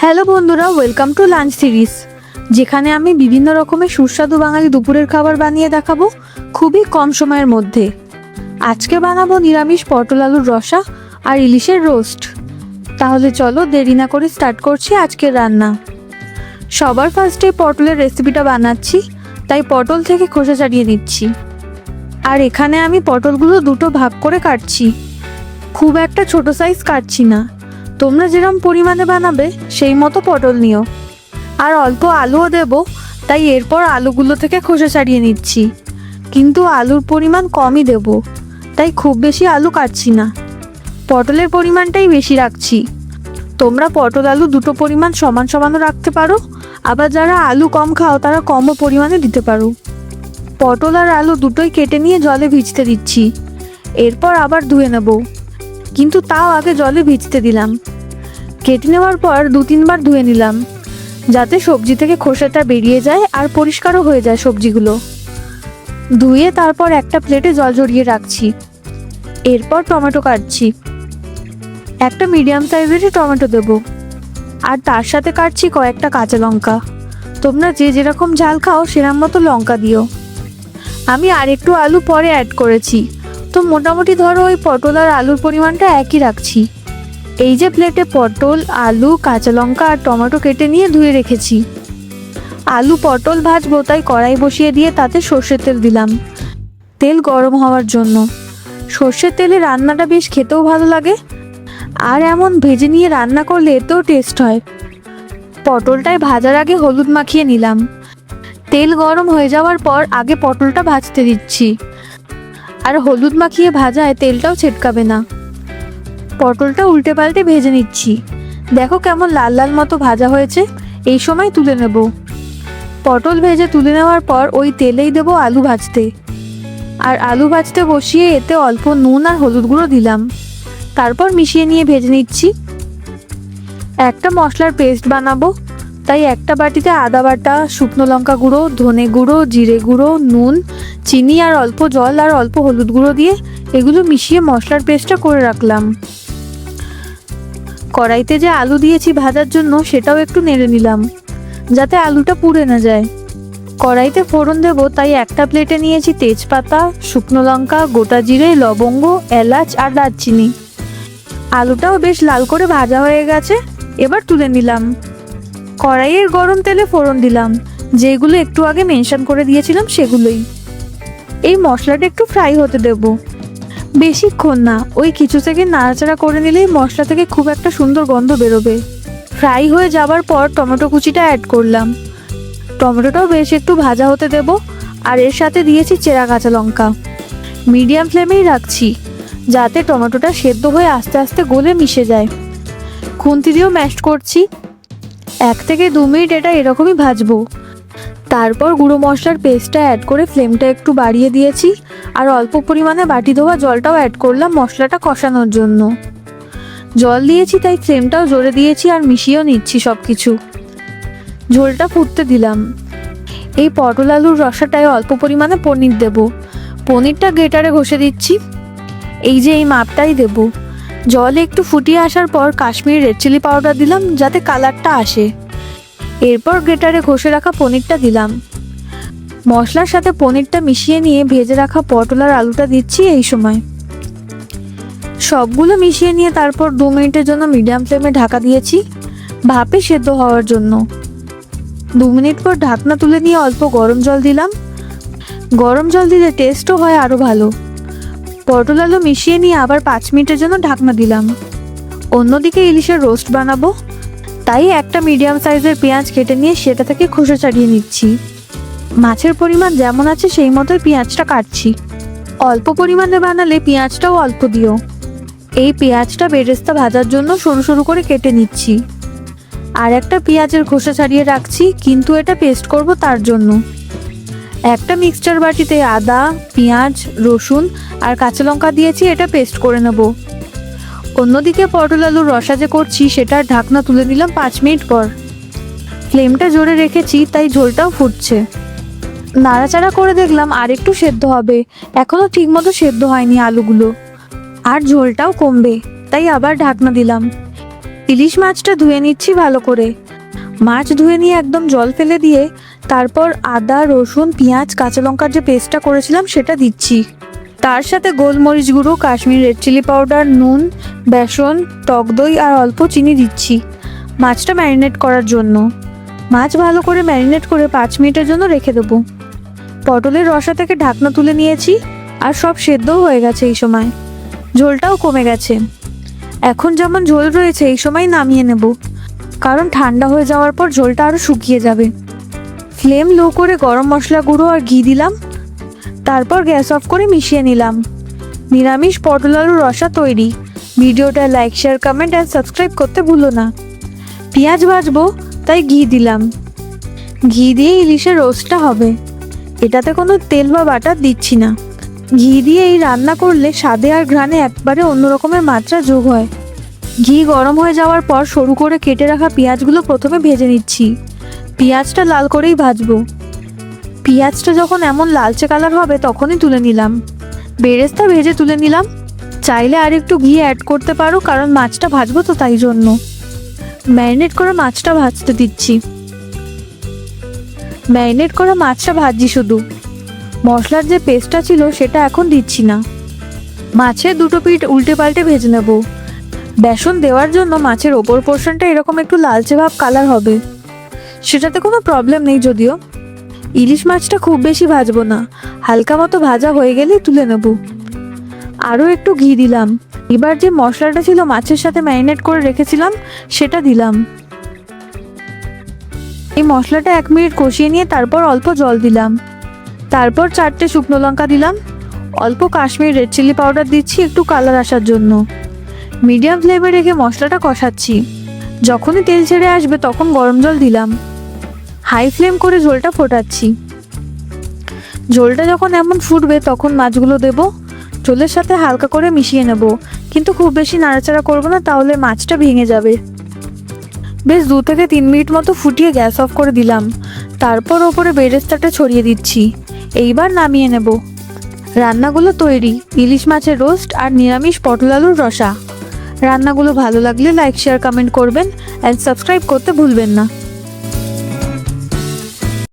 Hello বন্ধুরা, welcome to lunch series, যেখানে আমি বিভিন্ন রকমের সুস্বাদু বাঙালি দুপুরের খাবার বানিয়ে দেখাবো খুবই কম সময়ের মধ্যে। আজকে বানাবো নিরামিষ পটল আলুর রসা আর ইলিশের রোস্ট। তাহলে চলো দেরি না করে স্টার্ট করছি আজকের রান্না। সবার ফার্স্টে পটলের রেসিপিটা বানাচ্ছি, তাই পটল থেকে খোসা ছাড়িয়ে নিচ্ছি। আর এখানে আমি পটলগুলো দুটো ভাগ করে কাটছি, খুব একটা ছোট সাইজ কাটছি না। তোমরা যেরকম পরিমাণে বানাবে সেই মতো পটল নিও। আর অল্প আলুও দেব, তাই এরপর আলুগুলো থেকে খোসা ছাড়িয়ে নিচ্ছি, কিন্তু আলুর পরিমাণ কমই দেব, তাই খুব বেশি আলু কাটছি না, পটলের পরিমাণটাই বেশি রাখছি। তোমরা পটল আলু দুটো পরিমাণ সমান সমানও রাখতে পারো, আবার যারা আলু কম খাও তারা কমও পরিমাণে দিতে পারো। পটল আর আলু দুটোই কেটে নিয়ে জলে ভিজতে দিচ্ছি, এরপর আবার ধুয়ে নেব, কিন্তু তাও আগে জলে ভিজতে দিলাম। কেটে নেওয়ার পর 2-3 বার ধুয়ে নিলাম, যাতে সবজি থেকে খোসাটা বেরিয়ে যায় আর পরিষ্কারও হয়ে যায় সবজিগুলো। ধুয়ে তারপর একটা প্লেটে জল ঝরিয়ে রাখছি। এরপর টমেটো কাটছি, একটা মিডিয়াম সাইজেরই টমেটো দেব, আর তার সাথে কাটছি কয়েকটা কাঁচা লঙ্কা। তোমরা যে যেরকম ঝাল খাও সেরকম মতো লঙ্কা দিও। আমি আর একটু আলু পরে অ্যাড করেছি, তো মোটামুটি ধরো ওই পটল আর আলুর পরিমাণটা একই রাখছি। এই যে প্লেটে পটল, আলু, কাঁচা লঙ্কা আর টমেটো কেটে নিয়ে ধুয়ে রেখেছি। আলু পটল ভাজবো, তাই কড়াই বসিয়ে দিয়ে তাতে সর্ষের তেল দিলাম, তেল গরম হওয়ার জন্য। সর্ষের তেলে রান্নাটা বেশ খেতেও ভালো লাগে, আর এমন ভেজে নিয়ে রান্না করলে এতেও টেস্ট হয়। পটলটায় ভাজার আগে হলুদ মাখিয়ে নিলাম। তেল গরম হয়ে যাওয়ার পর আগে পটলটা ভাজতে দিচ্ছি, আর হলুদ মাখিয়ে ভাজায় তেলটাও ছিটকাবে না। পটলটা উল্টে পাল্টে ভেজে নিচ্ছি, দেখো কেমন লাল লাল মতো ভাজা হয়েছে। এই সময় তুলে নেব। পটল ভেজে তুলে নেওয়ার পর ওই তেলেই দেবো আলু ভাজতে, আর আলু ভাজতে বসিয়ে এতে অল্প নুন আর হলুদ গুঁড়ো দিলাম, তারপর মিশিয়ে নিয়ে ভেজে নিচ্ছি। একটা মশলার পেস্ট বানাবো, তাই একটা বাটিতে আদা বাটা, শুকনো লঙ্কা গুঁড়ো, ধনে গুঁড়ো, জিরে গুঁড়ো, নুন, চিনি আর অল্প জল আর অল্প হলুদ গুঁড়ো দিয়ে এগুলো মিশিয়ে মশলার পেস্টটা করে রাখলাম। কড়াইতে যে আলু দিয়েছি ভাজার জন্য সেটাও একটু নেড়ে নিলাম, যাতে আলুটা পুড়ে না যায়। কড়াইতে ফোড়ন দেব, তাই একটা প্লেটে নিয়েছি তেজপাতা, শুকনো লঙ্কা, গোটা জিরে, লবঙ্গ, এলাচ আর দারচিনি। আলুটাও বেশ লাল করে ভাজা হয়ে গেছে, এবার তুলে নিলাম। কড়াইয়ের গরম তেলে ফোড়ন দিলাম, যেগুলো একটু আগে মেনশন করে দিয়েছিলাম সেগুলোই। এই মশলাটা একটু ফ্রাই হতে দেব, বেশিক্ষণ না, ওই কিছু সেকেন্ড নাড়াচাড়া করে নিলেই মশলা থেকে খুব একটা সুন্দর গন্ধ বেরোবে। ফ্রাই হয়ে যাবার পর টমেটো কুচিটা অ্যাড করলাম। টমেটোটাও বেশ একটু ভাজা হতে দেব, আর এর সাথে দিয়েছি চেরা কাঁচা লঙ্কা। মিডিয়াম ফ্লেমেই রাখছি, যাতে টমেটোটা সেদ্ধ হয়ে আস্তে আস্তে গলে মিশে যায়। খুন্তি দিয়েও ম্যাশ করছি। 1 থেকে 2 মিনিট এটা এরকমই ভাজবো। তারপর গুঁড়ো মশলার পেস্টটা অ্যাড করে ফ্লেমটা একটু বাড়িয়ে দিয়েছি, আর অল্প পরিমাণে বাটি ধোয়া জলটাও অ্যাড করলাম মশলাটা কষানোর জন্য। জল দিয়েছি তাই ফ্লেমটাও জোরে দিয়েছি, আর মিশিয়েও নিচ্ছি সব কিছু। ঝোলটা ফুটতে দিলাম। এই পটল আলুর রসাটায় অল্প পরিমাণে পনির দেব। পনিরটা গ্রেটারে ঘষে দিচ্ছি, এই যে এই মাপটাই দেব। জলে একটু ফুটিয়ে আসার পর কাশ্মীরি রেড চিলি পাউডার দিলাম, যাতে কালারটা আসে। এরপর গ্রেটারে ঘষে রাখা পনিরটা দিলাম। মশলার সাথে পনিরটা মিশিয়ে নিয়ে ভেজে রাখা পটল আর আলুটা দিচ্ছি এই সময়। সবগুলো মিশিয়ে নিয়ে তারপর 2 মিনিটের জন্য মিডিয়াম ফ্লেমে ঢাকা দিয়েছি, ভাপে সেদ্ধ হওয়ার জন্য। 2 মিনিট পর ঢাকনা তুলে নিয়ে অল্প গরম জল দিলাম। গরম জল দিলে টেস্টও হয় আরও ভালো। পটল আলু মিশিয়ে নিয়ে আবার 5 মিনিটের জন্য ঢাকনা দিলাম। অন্যদিকে ইলিশের রোস্ট বানাবো, তাই একটা মিডিয়াম সাইজের পেঁয়াজ কেটে নিয়ে সেটা থেকে খোসা ছাড়িয়ে নিচ্ছি। মাছের পরিমাণ যেমন আছে সেই মতোই পেঁয়াজটা কাটছি। অল্প পরিমাণে বানালে পেঁয়াজটাও অল্প দিও। এই পেঁয়াজটা বেরেস্তা ভাজার জন্য সরু সরু করে কেটে নিচ্ছি। আর একটা পেঁয়াজের খোসা ছাড়িয়ে রাখছি, কিন্তু এটা পেস্ট করব তার জন্য। একটা মিক্সচার বাটিতে আদা, পেঁয়াজ, রসুন আর কাঁচা লঙ্কা দিয়েছি, এটা পেস্ট করে নেব। অন্যদিকে পটল আলুর রসা যে করছি সেটার ঢাকনা তুলে নিলাম 5 মিনিট পর। ফ্লেমটা জোরে রেখেছি, তাই ঝোলটাও ফুটছে। নাড়াচাড়া করে দেখলাম আর একটু সেদ্ধ হবে, এখনো ঠিকমতো সেদ্ধ হয়নি আলুগুলো, আর ঝোলটাও কমবে, তাই আবার ঢাকনা দিলাম। ইলিশ মাছটা ধুয়ে নিচ্ছি ভালো করে। মাছ ধুয়ে নিয়ে একদম জল ফেলে দিয়ে তারপর আদা, রসুন, পেঁয়াজ, কাঁচা লঙ্কার যে পেস্টটা করেছিলাম সেটা দিচ্ছি। তার সাথে গোলমরিচ গুঁড়ো, কাশ্মীরি রেড চিলি পাউডার, নুন, বেসন, টক দই আর অল্প চিনি দিচ্ছি মাছটা ম্যারিনেট করার জন্য। মাছ ভালো করে ম্যারিনেট করে 5 মিনিটের জন্য রেখে দেবো। পটলের রসা থেকে ঢাকনা তুলে নিয়েছি আর সব সেদ্ধও হয়ে গেছে এই সময়। ঝোলটাও কমে গেছে। এখন যেমন ঝোল রয়েছে এই সময় নামিয়ে নেব, কারণ ঠান্ডা হয়ে যাওয়ার পর ঝোলটা আরও শুকিয়ে যাবে। ফ্লেম লো করে গরম মশলা গুঁড়ো আর ঘি দিলাম, তারপর গ্যাস অফ করে মিশিয়ে নিলাম। নিরামিষ পটল আলুর রসা তৈরি। ভিডিওটা লাইক, শেয়ার, কমেন্ট আর সাবস্ক্রাইব করতে ভুলো না। পেঁয়াজ ভাজবো তাই ঘি দিলাম। ঘি দিয়ে ইলিশের রোস্টটা হবে, এটাতে কোনো তেল বা বাটার দিচ্ছি না। ঘি দিয়ে এই রান্না করলে স্বাদে আর ঘ্রাণে একবারে অন্য রকমের মাত্রা যোগ হয়। ঘি গরম হয়ে যাওয়ার পর সরু করে কেটে রাখা পেঁয়াজগুলো প্রথমে ভেজে নিচ্ছি। পেঁয়াজটা লাল করেই ভাজবো। পেঁয়াজটা যখন এমন লালচে কালার হবে তখনই তুলে নিলাম। বেরেস্তা ভেজে তুলে নিলাম। চাইলে আর একটু ঘি অ্যাড করতে পারো, কারণ মাছটা ভাজবো তো তাই জন্য। ম্যারিনেট করা মাছটা ভাজতে দিচ্ছি। ম্যারিনেট করা মাছটা ভাজছি শুধু, মশলার যে পেস্টটা ছিল সেটা এখন দিচ্ছি না। মাছের দুটো পিঠ উল্টে পাল্টে ভেজে নেব। বেসন দেওয়ার জন্য মাছের ওপর পোর্শনটা এরকম একটু লালচে ভাব কালার হবে, সেটাতে কোনো প্রবলেম নেই যদিও। ইলিশ মাছটা খুব বেশি ভাজবো না, হালকা মতো ভাজা হয়ে গেলেই তুলে নেব। আরও একটু ঘি দিলাম। এবার যে মশলাটা ছিল মাছের সাথে ম্যারিনেট করে রেখেছিলাম সেটা দিলাম। এই মশলাটা 1 মিনিট কষিয়ে নিয়ে তারপর অল্প জল দিলাম। তারপর 4টে শুকনো লঙ্কা দিলাম। অল্প কাশ্মীরি রেড চিলি পাউডার দিচ্ছি একটু কালার আসার জন্য। মিডিয়াম ফ্লেমে রেখে মশলাটা কষাচ্ছি। যখনই তেল ছেড়ে আসবে তখন গরম জল দিলাম। হাই ফ্লেম করে ঝোলটা ফোটাচ্ছি। ঝোলটা যখন এমন ফুটবে তখন মাছগুলো দেব। ঝোলের সাথে হালকা করে মিশিয়ে নেব, কিন্তু খুব বেশি নাড়াচাড়া করবো না, তাহলে মাছটা ভেঙে যাবে। বেশ 2 থেকে 3 মিনিট মতো ফুটিয়ে গ্যাস অফ করে দিলাম। তারপর ওপরে বেরেস্তাটা ছড়িয়ে দিচ্ছি। এইবার নামিয়ে নেব। রান্নাগুলো তৈরি। ইলিশ মাছের রোস্ট আর নিরামিষ পটল আলুর রসা। রান্নাগুলো ভালো লাগলে লাইক, শেয়ার, কমেন্ট করবেন অ্যান্ড সাবস্ক্রাইব করতে ভুলবেন না।